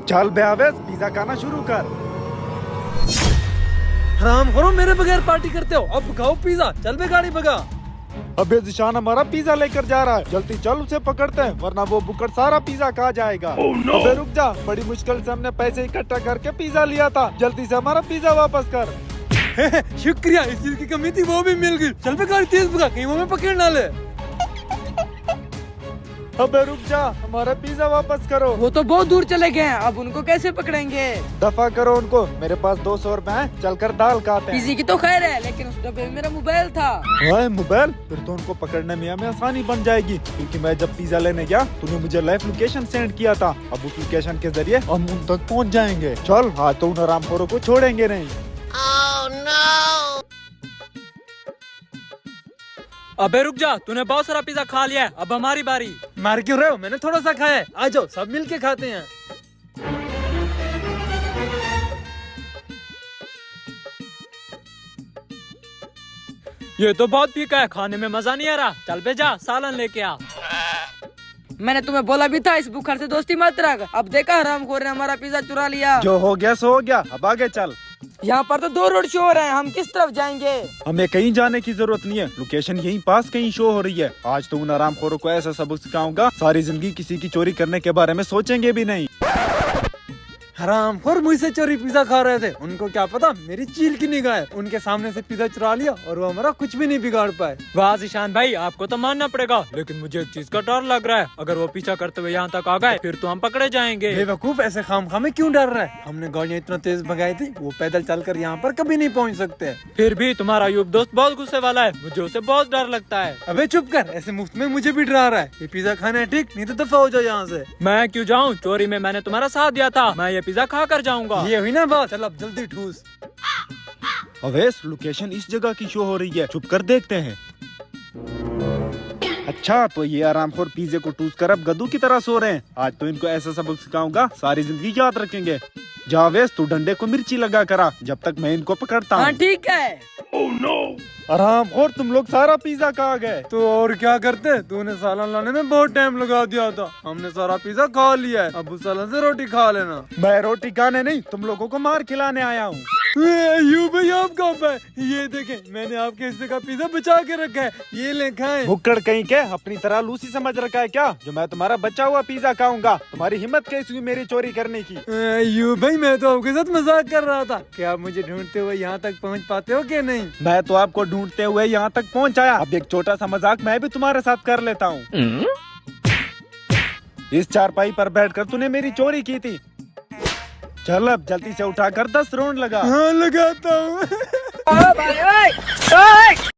चल बे आवेश, पिज्जा खाना शुरू कर। हराम करो, मेरे बगैर पार्टी करते हो। अब खाओ पिज्जा, चल बे गाड़ी भगा। अबे जिशान हमारा पिज्जा लेकर जा रहा है, जल्दी चल उसे पकड़ते हैं, वरना वो बुकड़ सारा पिज्जा खा जाएगा। अबे रुक जा, बड़ी मुश्किल से हमने पैसे इकट्ठा करके पिज्जा लिया था, जल्दी से हमारा पिज्जा वापस कर। शुक्रिया, इस चीज की कमी थी वो भी मिल गई। चल बे गाड़ी तेज भगा, कहीं वो हमें पकड़ ना ले। अबे रुक जा, हमारा पिज्जा वापस करो। वो तो बहुत दूर चले गए हैं, अब उनको कैसे पकड़ेंगे? दफा करो उनको, मेरे पास 200 रुपए हैं, चलकर दाल खाते हैं। किसी की तो खैर है, लेकिन उस डब्बे में मेरा मोबाइल था। मोबाइल? फिर तो उनको पकड़ने में हमें आसानी बन जाएगी, क्योंकि मैं जब पिज्जा लेने गया तूने मुझे लाइव लोकेशन सेंड किया था। अब उस लोकेशन के जरिए हम उन तक पहुंच जाएंगे। चल, आज तो उन हरामखोरों को छोड़ेंगे नहीं। अबे रुक जा, तूने बहुत सारा पिज्जा खा लिया है, अब हमारी बारी। मार क्यों रहे हो? मैंने थोड़ा सा खाया है। आ जाओ, सब मिल के खाते हैं। ये तो बहुत फीका है, खाने में मजा नहीं आ रहा। चल बे जा, सालन लेके आ। मैंने तुम्हें बोला भी था इस बुखार से दोस्ती मत रख। अब देखा हरामखोर ने हमारा पिज्जा चुरा लिया। जो हो गया सो हो गया, अब आगे चल। यहाँ पर तो 2 रोड शो हो रहे हैं, हम किस तरफ जाएंगे? हमें कहीं जाने की जरूरत नहीं है, लोकेशन यहीं पास कहीं शो हो रही है। आज तो उन हरामखोरों को ऐसा सबक सिखाऊंगा, सारी जिंदगी किसी की चोरी करने के बारे में सोचेंगे भी नहीं। हरामखोर मुझसे चोरी पिज्जा खा रहे थे, उनको क्या पता मेरी चील की निगाह है। उनके सामने से पिज्जा चुरा लिया और वो हमारा कुछ भी नहीं बिगाड़ पाए। वाह ईशान भाई, आपको तो मानना पड़ेगा, लेकिन मुझे एक चीज का डर लग रहा है। अगर वो पीछा करते हुए यहाँ तक आ गए फिर तो हम पकड़े जाएंगे। बेवकूफ, ऐसे खामखा में क्यों डर रहा है? हमने गाड़ियाँ इतना तेज भगाई थी, वो पैदल चलकर यहाँ पर कभी नहीं पहुँच सकते। फिर भी तुम्हारा युग दोस्त बहुत गुस्से वाला है, मुझे उसे बहुत डर लगता है। अबे चुप कर, ऐसे मुफ्त में मुझे भी डरा रहा है। ये पिज्जा खाना है ठीक, नहीं तो दफा हो जाओ यहाँ से। मैं क्यों जाऊँ? चोरी में मैंने तुम्हारा साथ दिया था, मैं ये पिज्जा खा कर जाऊंगा। ये हुई ना बात, चल अब जल्दी ठूस। अवेश, लोकेशन इस जगह की शो हो रही है, छुप कर देखते हैं। अच्छा, तो ये आरामखोर पिज्जे को टूस कर अब गधू की तरह सो रहे हैं। आज तो इनको ऐसा सबक सिखाऊंगा, सारी जिंदगी याद रखेंगे। जा अवेश, तू डंडे को मिर्ची लगा करा जब तक मैं इनको पकड़ता हूँ। हाँ ठीक है। आरामखोर, तुम लोग सारा पिज्जा खा गए। तो और क्या करते? तूने सालन लाने में बहुत टाइम लगा दिया था, हमने सारा पिज्जा खा लिया है। अब उस सालन से रोटी खा लेना। मैं रोटी खाने नहीं, तुम लोगों को मार खिलाने आया हूँ। यू भाई, आप कहाँ पे? ये देखें, मैंने आपके हिस्से का पिज्जा बचा के रखा है, ये ले खाएं। भुक्कड़ कहीं के, अपनी तरह लूसी समझ रखा है क्या, जो मैं तुम्हारा बचा हुआ पिज्जा खाऊंगा? तुम्हारी हिम्मत कैसी हुई मेरी चोरी करने की? यू भाई, मैं तो आपके साथ मजाक कर रहा था। क्या आप मुझे ढूंढते हुए यहाँ तक पहुँच पाते हो कि नहीं? मैं तो आपको ढूंढते हुए यहाँ तक पहुँचाया, अब एक छोटा सा मजाक मैं भी तुम्हारे साथ कर लेता हूँ। इस चारपाई पर बैठकर तूने मेरी चोरी की थी। चल अब जल्दी से उठाकर 10 राउंड लगा। हाँ लगाता हूँ।